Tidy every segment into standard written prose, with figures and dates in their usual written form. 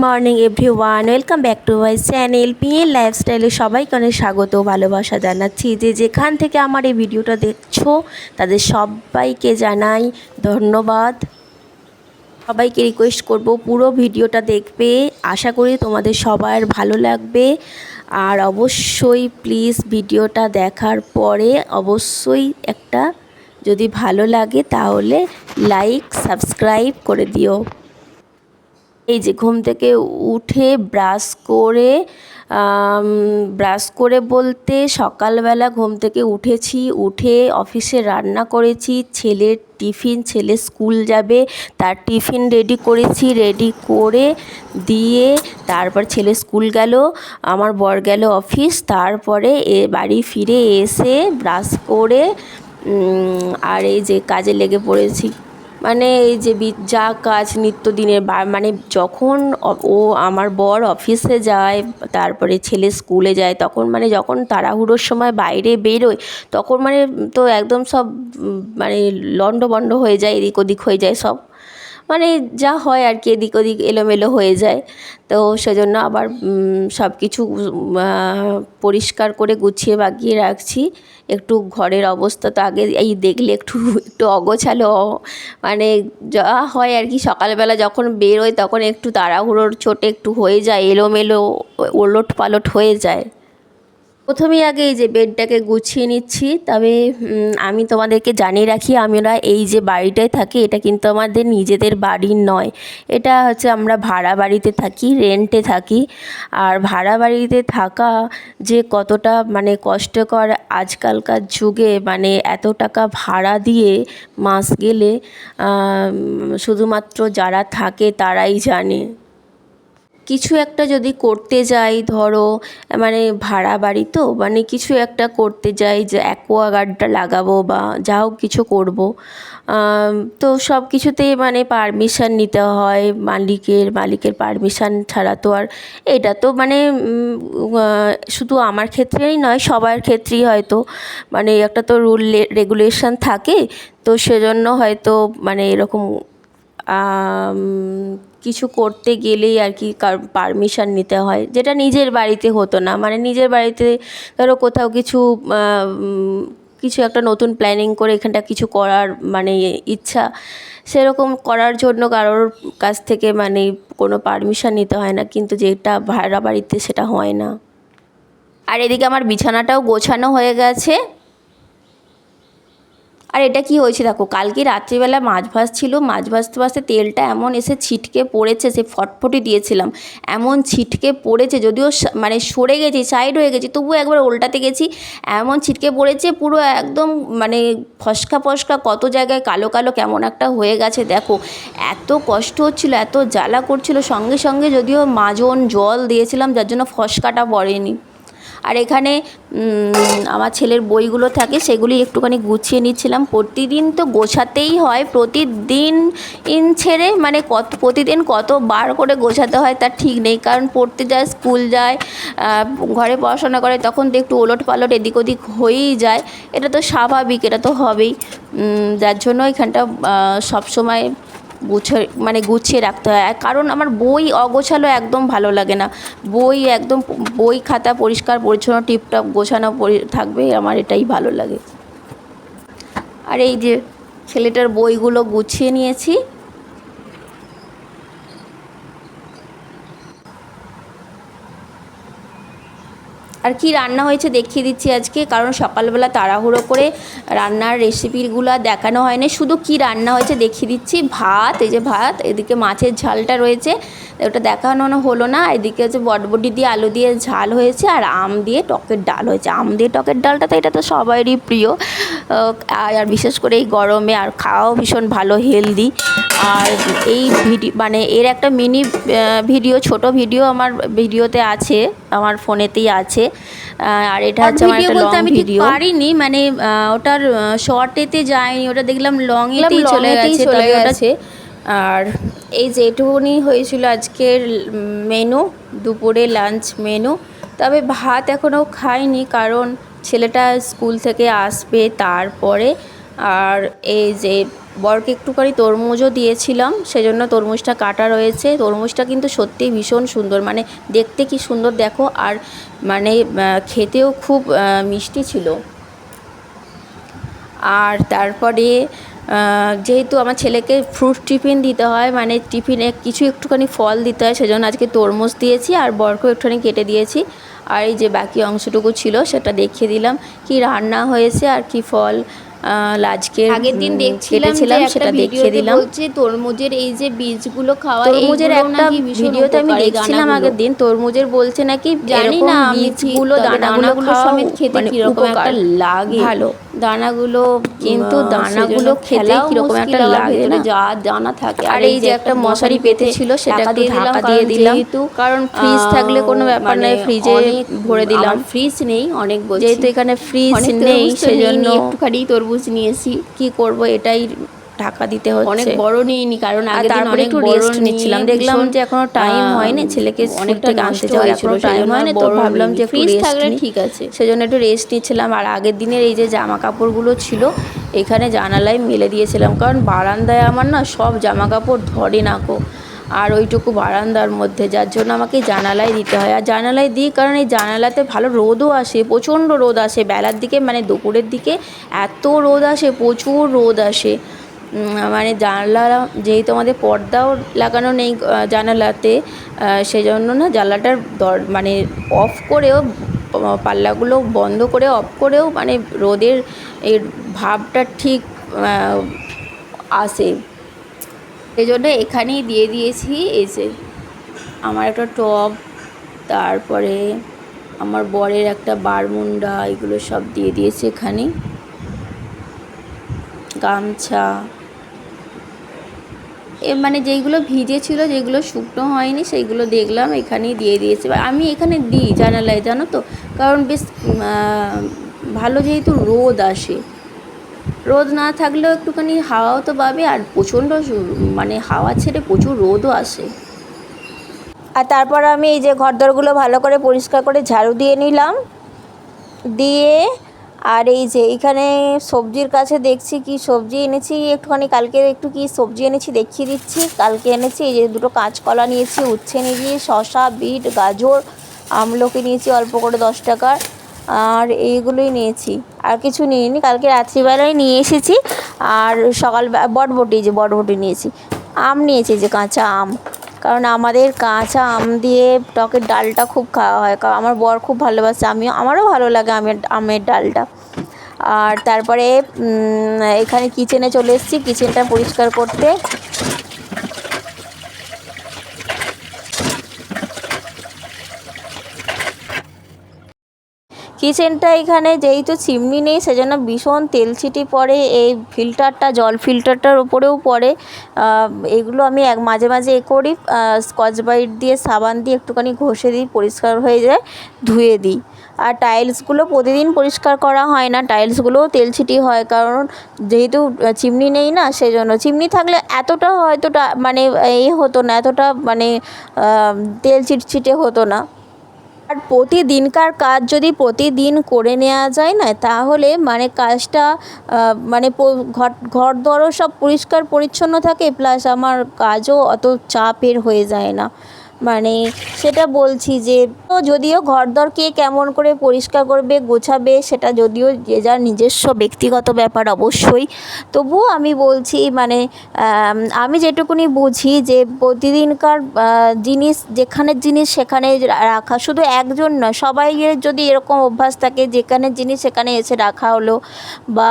Morning everyone, welcome back to my channel PN লাইফস্টাইলে সবাইকে অনেক স্বাগত ভালোবাসা জানাচ্ছি। যেখান থেকে আমার এই ভিডিওটা দেখছো তাদের সবাইকে জানাই ধন্যবাদ। সবাইকে রিকোয়েস্ট করব পুরো ভিডিওটা দেখবে, আশা করি তোমাদের সবার ভালো লাগবে। আর অবশ্যই প্লিজ ভিডিওটা দেখার পরে অবশ্যই একটা যদি ভালো লাগে তাহলে লাইক সাবস্ক্রাইব করে দিও। এই যে ঘুম থেকে উঠে ব্রাশ করে বলতে সকালবেলা ঘুম থেকে উঠেছি, উঠে অফিসে রান্না করেছি, ছেলের টিফিন, ছেলে স্কুল যাবে তার টিফিন রেডি করেছি, রেডি করে দিয়ে তারপর ছেলে স্কুল গেল, আমার বর গেল অফিস, তারপরে বাড়ি ফিরে এসে ব্রাশ করে আর এই যে কাজে লেগে পড়েছি। মানে এই যে যা কাজ নিত্যদিনের মানে যখন ও আমার বর অফিসে যায় তারপরে ছেলে স্কুলে যায় তখন মানে যখন তাড়াহুড়োর সময় বাইরে বেরোয় তখন মানে তো একদম সব মানে লণ্ডভণ্ড হয়ে যায়, এদিক ওদিক হয়ে যায় সব, মানে যা হয় আর কি, এদিক ওদিক এলোমেলো হয়ে যায়। তো সেজন্য আবার সব কিছু পরিষ্কার করে গুছিয়ে বাগিয়ে রাখছি। একটু ঘরের অবস্থা তো আগে এই দেখলে একটু অগোছালো, মানে যা হয় আর কি, সকালবেলা যখন বেরোয় তখন একটু তাড়াহুড়োর চোটে একটু হয়ে যায়, এলোমেলো ওলট পালট হয়ে যায়। প্রথমেই আগে এই যে বেডটাকে গুছিয়ে নিচ্ছি। তবে আমি তোমাদেরকে জানিয়ে রাখি, আমরা এই যে বাড়িটায় থাকি এটা কিন্তু আমাদের নিজেদের বাড়ি নয়, এটা হচ্ছে আমরা ভাড়া বাড়িতে থাকি, রেন্টে থাকি। আর ভাড়া বাড়িতে থাকা যে কতটা মানে কষ্টকর আজকালকার যুগে, মানে এত টাকা ভাড়া দিয়ে মাস গেলে শুধুমাত্র যারা থাকে তারাই জানে। কিছু একটা যদি করতে যাই, ধরো মানে ভাড়া বাড়ি তো মানে কিছু একটা করতে যাই যে অ্যাকোয়াগার্ডটা লাগাবো বা যা হোক কিছু করবো, তো সব কিছুতেই মানে পারমিশন নিতে হয় মালিকের পারমিশন ছাড়া তো আর, এটা তো মানে শুধু আমার ক্ষেত্রেই নয় সবার ক্ষেত্রেই হয়তো মানে একটা তো রুল রেগুলেশন থাকে, তো সেজন্য হয়তো মানে এরকম কিছু করতে গেলেই আর কি পারমিশন নিতে হয়, যেটা নিজের বাড়িতে হতো না। মানে নিজের বাড়িতে ধরো কোথাও কিছু একটা নতুন প্ল্যানিং করে এখানটা কিছু করার মানে ইচ্ছা, সেরকম করার জন্য কারোর কাছ থেকে মানে কোনো পারমিশন নিতে হয় না, কিন্তু যেটা ভাড়া বাড়িতে সেটা হয় না। আর এদিকে আমার বিছানাটাও গোছানো হয়ে গেছে। আর এটা কি হয়েছে দেখো, কালকে রাত্রিবেলা মাছ ভাজছিল, মাছ ভাজতে তেলটা এমন এসে ছিটকে পড়েছে, সে ফটফটি দিয়েছিলাম এমন ছিটকে পড়েছে, যদিও মানে সরে গেছি, সাইড হয়ে গেছি, তবুও একবার উল্টাতে গেছি, এমন ছিটকে পড়েছে পুরো একদম মানে ফসকা ফসকা, কত জায়গায় কালো কালো কেমন একটা হয়ে গেছে দেখো। এত কষ্ট হচ্ছিল, এত জ্বালা করছিল, সঙ্গে সঙ্গে যদিও মাজন জল দিয়েছিলাম যার জন্য ফসকাটা পড়েনি। আর এখানে আমার ছেলের বইগুলো থাকে সেগুলি একটুখানি গুছিয়ে নিচ্ছিলাম। প্রতিদিন তো গোছাতেই হয়, প্রতিদিন ছেড়ে মানে প্রতিদিন কতবার করে গোছাতে হয় তার ঠিক নেই, কারণ পড়তে যায়, স্কুল যায়, ঘরে পড়াশোনা করে, তখন তো একটু ওলট পালট এদিক ওদিক হয়েই যায়, এটা তো স্বাভাবিক, এটা তো হবেই। যার জন্য এখানটা সবসময় গুছিয়ে রাখতে হয়। কারণ আমার বই অগোছালো একদম ভালো লাগে না, বই খাতা পরিষ্কার পরিচ্ছন্ন টিপটপ গোছানো থাকবে, আমার এটাই ভালো লাগে। আর এই যে ছেলেটার বইগুলো গুছিয়ে নিয়েছি। আর কি রান্না হয়েছে দেখিয়ে দিচ্ছি আজকে, কারণ সকালবেলা তাড়াহুড়ো করে রান্নার রেসিপিগুলো দেখানো হয় না, শুধু কি রান্না হয়েছে দেখিয়ে দিচ্ছি। ভাত, এই যে ভাত, এদিকে মাছের ঝালটা রয়েছে, ওটা দেখানো হলো না, এদিকে হচ্ছে বটবটি দিয়ে আলু দিয়ে ঝাল হয়েছে, আর আম দিয়ে টকের ডাল হয়েছে। আম দিয়ে টকের ডালটা তো এটা তো সবারই প্রিয়, আর বিশেষ করে এই গরমে, আর খাওয়াও ভীষণ ভালো, হেলদি। আর এই মানে এর একটা মিনি ভিডিও, ছোট ভিডিও আমার ভিডিওতে আছে, আমার ফোনেতেই আছে। আর এটা হচ্ছে আমার একটা লং ভিডিও, পারিনি মানে ওটার শর্টেতে যায়নি, ওটা দেখলাম লংয়েতেই চলে গেছে। আর এই যে এটুকুনি হয়েছিল আজকের মেনু, দুপুরে লাঞ্চ মেনু। তবে ভাত এখনও খাইনি, কারণ ছেলেটা স্কুল থেকে আসবে, তারপরে আর এই যে বরকে একটুখানি তরমুজও দিয়েছিলাম, সেজন্য তরমুজটা কাটা রয়েছে। তরমুজটা কিন্তু সত্যিই ভীষণ সুন্দর, মানে দেখতে কি সুন্দর দেখো, আর মানে খেতেও খুব মিষ্টি ছিল। আর তারপরে যেহেতু আমার ছেলেকে ফ্রুট টিফিন দিতে হয়, মানে টিফিনে কিছু একটুখানি ফল দিতে হয়, সেজন্য আজকে তরমুজ দিয়েছি আর বরকেও একটুখানি কেটে দিয়েছি। আর এই যে বাকি অংশটুকু ছিল সেটা দেখিয়ে দিলাম কি রান্না হয়েছে আর কি ফল আজকে আগের দিন দেখছিলাম কেটেছিলাম সেটা দেখিয়ে দিলাম। বলছে তরমুজের এই যে বীজগুলো খাওয়া, তরমুজের এইগুলো একটা নাকি ভীষণ ভিডিওতে আমি উপকারী, দেখছিলাম দানাগুলো। আগের দিন, তরমুজের বলছে নাকি জানি এরকম না আমি ঠিক, বীজগুলো তবে দানাগুলো খাওয়া সমেত খেতে মানে কিরকম একটা উপকার লাগে ভালো, দানাগুলো, কিন্তু দানাগুলো সেজন্য খেতে ফেলাও কিরকম একটা মুশকিল, আবার লাগে ভেতরে না। যা দানা থাকে। আর এই যে একটা মশারি পেতে ছিল সেটা একটু ঢাকা দিয়ে দিলাম, কারণ ফ্রিজ থাকলে কোনো ব্যাপার মানে নয়, ফ্রিজে অনেক ভরে দিলাম। ফ্রিজ নেই, অনেক বলছি, যেহেতু এখানে ফ্রিজ অনেক নেই তরমুজ তো সেজন্য নিইনি, একটুখানি তরমুজ নিয়েছি। কি করব, এটাই ঢাকা দিতে অনেক হচ্ছে। বড় নিইনি, কারণ আর আগের দিন তারপরে অনেক একটু বড় রেস্ট নিচ্ছিলাম, দেখলাম ভীষণ যে এখনো টাইম হয়নি, ছেলেকে স্কুল অনেকটা থেকে আনতে নষ্ট যাওয়ার হয়েছিল, এখনো টাইম সেজন্য হয়নি, তো বড় ভাবলাম নিইনি। যে একটু ফ্রিজ রেস্ট থাকলে নিই, ঠিক আছে। সেজন্য একটু রেস্ট নিচ্ছিলাম। আর আগের দিনের এই যে জামা কাপড়গুলো ছিল এখানে জানালায় মেলে দিয়েছিলাম, কারণ বারান্দায় আমার না সব জামা কাপড় ধরে না গো, আর ওইটুকু বারান্দার মধ্যে, যার জন্য আমাকে জানালায় দিতে হয়। আর জানালায় দিই কারণ এই জানালাতে ভালো রোদও আসে, প্রচণ্ড রোদ আসে বেলার দিকে, মানে দুপুরের দিকে এত রোদ আসে, প্রচুর রোদ আসে। মানে জানলা, যেহেতু আমাদের পর্দাও লাগানো নেই জানালাতে, সেই জন্য না জানলাটার মানে অফ করেও, পাল্লাগুলো বন্ধ করে অফ করেও মানে রোদের এর ভাবটা ঠিক আসে। এই জন্য এখানেই দিয়ে দিয়েছি। এই যে আমার একটা টব, তারপরে আমার বরের একটা বারমুন্ডা, এগুলো সব দিয়ে দিয়েছি এখানে, গামছা, মানে যেইগুলো ভিজে ছিল, যেগুলো শুকনো হয়নি সেইগুলো দেখলাম এখানেই দিয়ে দিয়েছি। আমি এখানে দিই জানালায়, জানো তো, কারণ বেশ ভালো, যেহেতু রোদ আসে, রোদ না থাকলেও একটুখানি হাওয়াও তো পাবে, আর প্রচণ্ড মানে হাওয়া ছেড়ে প্রচুর রোদও আসে। আর তারপর আমি এই যে ঘরদোরগুলো ভালো করে পরিষ্কার করে ঝাড়ু দিয়ে নিলাম, দিয়ে আর এই যে এইখানে সবজির কাছে দেখছি কি সবজি এনেছি একটুখানি, কালকে একটু কি সবজি এনেছি দেখিয়ে দিচ্ছি। কালকে এনেছি এই যে দুটো কাঁচকলা নিয়েছি, উচ্ছে নিয়েছি, শসা, বিট, গাজর, আমলকি নিয়েছি অল্প করে 10 টাকার, আর এইগুলোই নিয়েছি, আর কিছু নিইনি, কালকে রাত্রিবেলায় নিয়ে এসেছি। আর সকাল বটবটি, যে বটবটি নিয়েছি, আম নিয়েছি, যে কাঁচা আম, কারণ আমাদের কাঁচা আম দিয়ে টকের ডালটা খুব খাওয়া হয়, কারণ আমার বর খুব ভালোবাসে, আমারও ভালো লাগে আমের ডালটা। আর তারপরে এখানে কিচেনে চলে এসেছি, কিচেনটা পরিষ্কার করতে। কিচেনটা এখানে যেহেতু চিমনি নেই সেজন্য ভীষণ তেল ছিটি পড়ে, এই ফিল্টারটা, জল ফিল্টারটার উপরেও পড়ে। এগুলো আমি মাঝে মাঝে করি, স্কচ ব্রাইট দিয়ে, সাবান দিয়ে একটুখানি ঘষে দিই, পরিষ্কার হয়ে যায়, ধুয়ে দিই। আর টাইলসগুলো প্রতিদিন পরিষ্কার করা হয় না, টাইলসগুলোও তেল ছিটি হয়, কারণ যেহেতু চিমনি নেই না, সেজন্য। চিমনি থাকলে এতটা হয়তো মানে হতো না, এতটা মানে তেল চিটচিটে হতো না। আর প্রতিদিনকার কাজ যদি প্রতিদিন করে নেওয়া যায় না, তাহলে মানে কাজটা মানে ঘরদোরও সব পরিষ্কার পরিচ্ছন্ন থাকে, প্লাস আমার কাজও অত চাপের হয়ে যায় না, মানে সেটা বলছি। যে যদিও ঘরদোর কে কেমন করে পরিষ্কার করবে, গোছাবে, সেটা যদিও যে যার নিজস্ব ব্যক্তিগত ব্যাপার অবশ্যই, তবুও আমি বলছি, মানে আমি যেটুকুনি বুঝি যে প্রতিদিনকার জিনিস, যেখানের জিনিস সেখানে রাখা, শুধু একজন নয়, সবাইয়ের যদি এরকম অভ্যাস থাকে, যেখানের জিনিস সেখানে এসে রাখা হলো, বা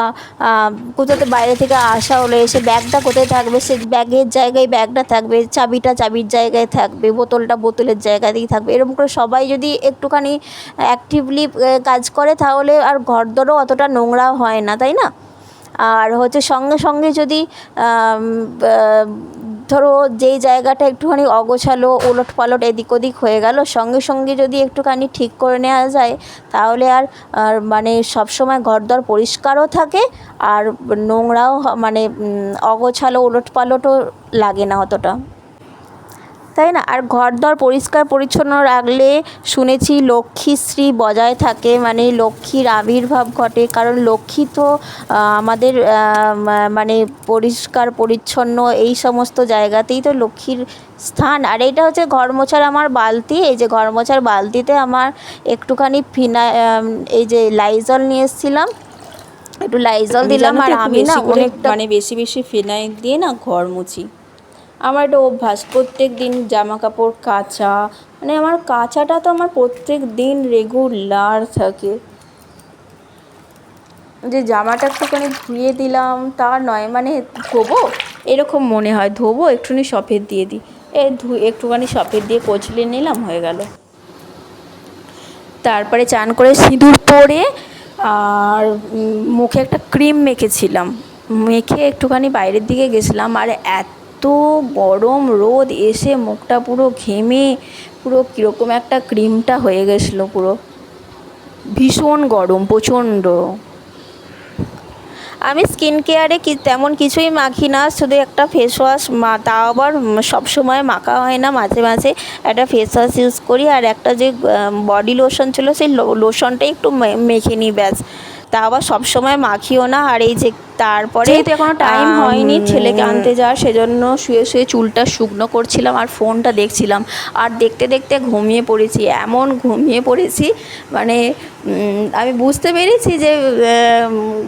কোথাতে বাইরে থেকে আসা হলো, এসে ব্যাগটা কোথায় থাকবে, সে ব্যাগের জায়গায় ব্যাগটা থাকবে, চাবিটা চাবির জায়গায় থাকবে, বোতলটা বোতলের জায়গাতেই থাকবে, এরকম করে সবাই যদি একটুখানি অ্যাক্টিভলি কাজ করে, তাহলে আর ঘরদোরও অতটা নোংরা হয় না, তাই না? আর হচ্ছে সঙ্গে সঙ্গে যদি ধরো যেই জায়গাটা একটুখানি অগোছালো, ওলটপালট, এদিক ওদিক হয়ে গেল, সঙ্গে সঙ্গে যদি একটুখানি ঠিক করে নেওয়া যায়, তাহলে আর মানে সবসময় ঘরদোর পরিষ্কারও থাকে, আর নোংরাও মানে অগোছালো, ওলটপালটও লাগে না অতটা। তাই না? আর ঘরদর পরিষ্কার পরিচ্ছন্ন রাখলে শুনেছি লক্ষ্মীশ্রী বজায় থাকে, মানে লক্ষ্মীর আবির্ভাব ঘটে। কারণ লক্ষ্মী তো আমাদের মানে পরিষ্কার পরিচ্ছন্ন এই সমস্ত জায়গাতেই তো লক্ষ্মীর স্থান। আর এইটা হচ্ছে ঘর মোছার আমার বালতি। এই যে ঘর মোছার বালতিতে আমার একটুখানি এই যে লাইজল নিয়ে এসেছিলাম, একটু লাইজল দিলাম। আর আমি না অনেকটা মানে বেশি বেশি ফিনাইল দিয়ে না ঘর মুছি। আমার একটা অভ্যাস, প্রত্যেক দিন জামা কাপড় কাচা, মানে আমার কাচাটা তো আমার প্রত্যেক দিন রেগুলার থাকে। যে জামাটা একটুখানি ধুয়ে দিলাম তা নয়, মানে ধোবো এরকম মনে হয়, ধোবো একটুখানি সফেদ দিয়ে দিই, একটুখানি সফেদ দিয়ে কচলে নিলাম, হয়ে গেল। তারপরে চান করে সিঁদুর পরে আর মুখে একটা ক্রিম মেখেছিলাম, মেখে একটুখানি বাইরের দিকে গেছিলাম। আর এত গরম রোদ, এসে মুখটা পুরো ঘেমে পুরো কীরকম একটা ক্রিমটা হয়ে গেছিলো, পুরো ভীষণ গরম, প্রচণ্ড। আমি স্কিন কেয়ারে তেমন কিছুই মাখি না, শুধু একটা ফেস ওয়াশ, তাও আবার সবসময় মাখা হয় না, মাঝে মাঝে একটা ফেস ওয়াশ ইউজ করি। আর একটা যে বডি লোশন ছিল সেই লোশনটাই একটু মেখে নিই, ব্যাস। তা আবার সবসময় মাখিও না। আর এই যে তারপরে যেহেতু এখনও টাইম হয়নি ছেলেকে আনতে যাওয়ার, সেজন্য শুয়ে শুয়ে চুলটা শুকনো করছিলাম আর ফোনটা দেখছিলাম। আর দেখতে দেখতে ঘুমিয়ে পড়েছি, এমন ঘুমিয়ে পড়েছি মানে আমি বুঝতে পেরেছি যে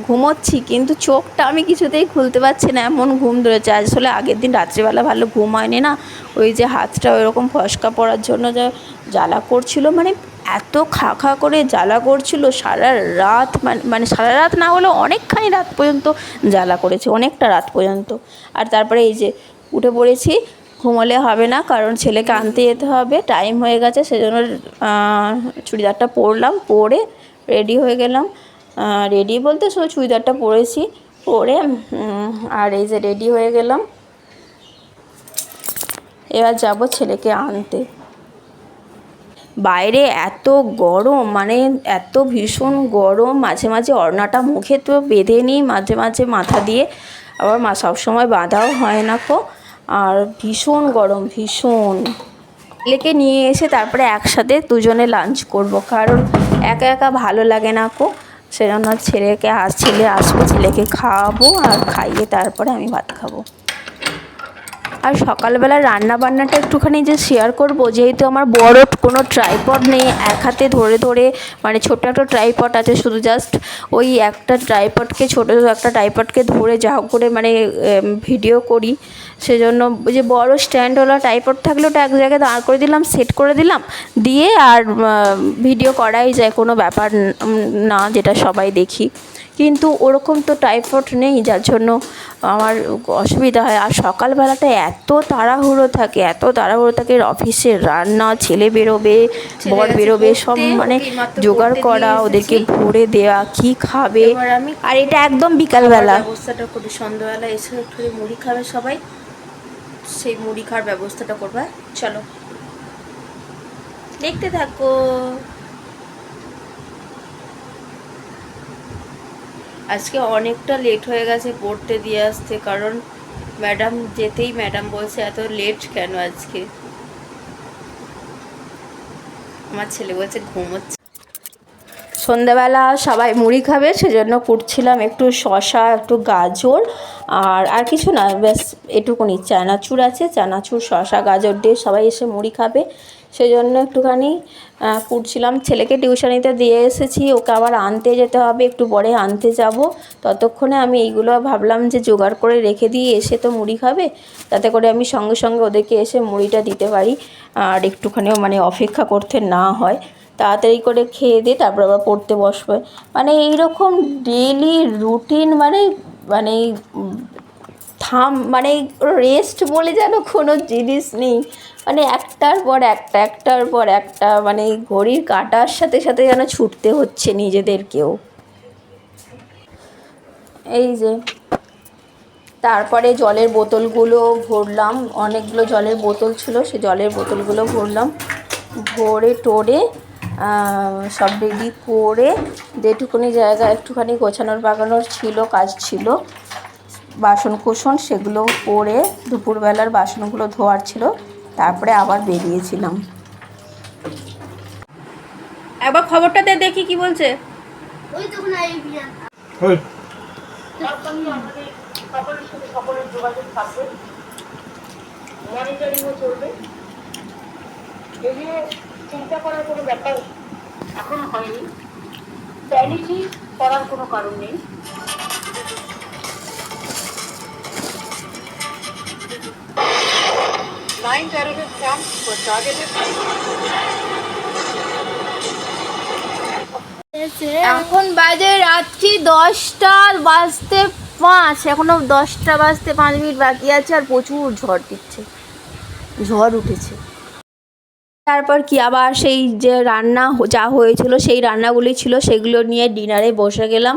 ঘুমোচ্ছি, কিন্তু চোখটা আমি কিছুতেই খুলতে পারছি না, এমন ঘুম ধরেছে। আসলে আগের দিন রাত্রিবেলা ভালো ঘুম হয়নি না, ওই যে হাতটা ওইরকম ফসকা পড়ার জন্য যা জ্বালা করছিল, মানে এত খা খা করে জ্বালা করছিল সারা রাত, মানে সারা রাত না হলেও অনেকখানি রাত পর্যন্ত জ্বালা করেছে, অনেকটা রাত পর্যন্ত। আর তারপরে এই যে উঠে পড়েছি, ঘুমোলে হবে না, কারণ ছেলেকে আনতে যেতে হবে, টাইম হয়ে গেছে। সেজন্য চুড়িদারটা পরলাম, পরে রেডি হয়ে গেলাম। রেডি বলতে শুধু চুড়িদারটা পরেছি, পরে আর এই যে রেডি হয়ে গেলাম। এবার যাব ছেলেকে আনতে। বাইরে এত গরম, মানে এত ভীষণ গরম, মাঝে মাঝে ওড়নাটা মুখে তো বেঁধে নিই, মাঝে মাঝে মাথা দিয়ে, আবার সবসময় বাঁধাও হয় না কো। আর ভীষণ গরম, ভীষণ। ছেলেকে নিয়ে এসে তারপরে একসাথে দুজনে লাঞ্চ করব, কারণ একা একা ভালো লাগে না কো। সেজন্য ছেলে আসবে, ছেলেকে খাওয়াবো, আর খাইয়ে তারপরে আমি ভাত খাবো। আর সকালবেলা রান্না বান্নাটা একটুখানি যে শেয়ার করব, যেহেতু আমার বড় কোনো ট্রাইপড নেই, এক হাতে ধরে ধরে, মানে ছোটো একটা ট্রাইপড আছে, শুধু জাস্ট ওই একটা ট্রাইপডকে, ছোটো একটা ট্রাইপডকে ধরে যা হোক করে মানে ভিডিও করি। সেজন্য ওই যে বড় স্ট্যান্ডওয়ালা ট্রাইপড থাকলে ওটা এক জায়গায় দাঁড় করে দিলাম, সেট করে দিলাম, দিয়ে আর ভিডিও করাই যায়, কোনো ব্যাপার না, যেটা সবাই দেখি। কিন্তু ওরকম তো ট্রাইপড নেই, যার জন্য আমার অসুবিধা হয়। আর সকালবেলাটা এত তাড়াহুড়ো থাকে, অফিসের রান্না, ছেলে বেরোবে, বর বেরোবে, সব মানে জোগাড় করা, ওদেরকে ভরে দেওয়া, কি খাবে। আর এটা একদম বিকালবেলা ব্যবস্থাটা করি, সন্ধ্যাবেলা এসে একটু মুড়ি খাবে সবাই, সেই মুড়ি খাওয়ার ব্যবস্থাটা করবে। চলো দেখতে থাকো। আজকে অনেকটা লেট হয়ে গেছে পড়তে দিয়ে আসতে, কারণ ম্যাডাম যেতেই ম্যাডাম বলছে এত লেট কেন আজকে। আমার ছেলে বলছে ঘুমোচ্ছে। সন্ধ্যাবেলা সবাই মুড়ি খাবে, সেজন্য কুটছিলাম একটু শসা, একটু গাজর, আর কিছু না, ব্যাস এটুকুনি। চানাচুর আছে, চানাচুর শসা গাজর দিয়ে সবাই এসে মুড়ি খাবে, সেজন্য একটুখানি কুটছিলাম। ছেলেকে টিউশনিতে দিয়ে এসেছি, ওকে আবার আনতে যেতে হবে, একটু পরে আনতে যাব। ততক্ষণে আমি এইগুলো ভাবলাম যে জোগাড় করে রেখে দিই, এসে তো মুড়ি খাবে, তাতে করে আমি সঙ্গে সঙ্গে ওদেরকে এসে মুড়িটা দিতে পারি, আর একটুখানিও মানে অপেক্ষা করতে না হয়, তাড়াতাড়ি করে খেয়ে দিয়ে তারপর আবার পড়তে বসবে। মানে এইরকম ডেইলি রুটিন, মানে মানে মানে রেস্ট বলে যেন কোনো জিনিস নেই, মানে একটার পর একটা মানে ঘড়ির কাঁটার সাথে সাথে যেন ছুটতে হচ্ছে নিজেদেরকেও। এই যে তারপরে জলের বোতলগুলো ভরলাম, অনেকগুলো জলের বোতল ছিল, সে জলের বোতলগুলো ভরলাম, ভরে টোরে সব রেডি করে, যেটুকুনি জায়গা একটুখানি গোছানোর বাগানোর ছিল, কাজ ছিল, বাসন কোসন সেগুলো করে, দুপুরবেলার বাসনগুলো ধোয়ার ছিল, তারপরে আবার বেরিয়েছিলাম। একবার খবরটা দেখি কি বলছে। সকলের যোগাযোগ থাকবে, মনিটরিংও চলবে। এই নিয়ে চিন্তা করার কোনো ব্যাপার এখন হয়নি, প্যানিকই করার কোনো কারণ নেই। 9 terrorist camps were targeted. এখন বাজে রাত্রি 10:05, এখনো 10:05 বাকি আছে, আর প্রচুর ঝড় দিচ্ছে, ঝড় উঠেছে। তারপর কি আবার সেই যে রান্না যা হয়েছিল সেই রান্নাগুলি ছিল সেগুলো নিয়ে ডিনারে বসে গেলাম।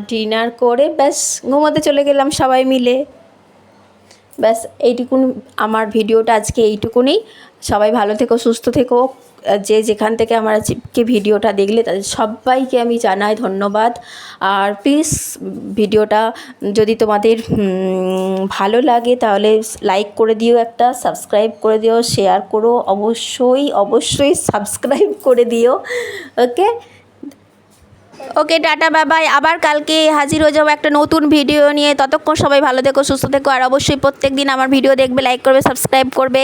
ডিনার করে ব্যাস ঘুমোতে চলে গেলাম সবাই মিলে। ব্যাস এইটুকুন আমার ভিডিওটা আজকে এইটুকুনি। সবাই ভালো থেকো, সুস্থ থেকো। যে যেখান থেকে আমার আজকে ভিডিওটা দেখলে তাদের সবাইকে আমি জানাই ধন্যবাদ। আর প্লিজ ভিডিওটা যদি তোমাদের ভালো লাগে তাহলে লাইক করে দিও, একটা সাবস্ক্রাইব করে দিও, শেয়ার করো, অবশ্যই সাবস্ক্রাইব করে দিও। ওকে টাটা বাই বাই। আবার কালকে হাজির হয়ে যাবো একটা নতুন ভিডিও নিয়ে। ততক্ষণ সবাই ভালো থেকো, সুস্থ থেকো। আর অবশ্যই প্রত্যেক দিন আমার ভিডিও দেখবে, লাইক করবে, সাবস্ক্রাইব করবে,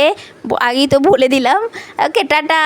আগেই তো বলে দিলাম। ওকে টাটা।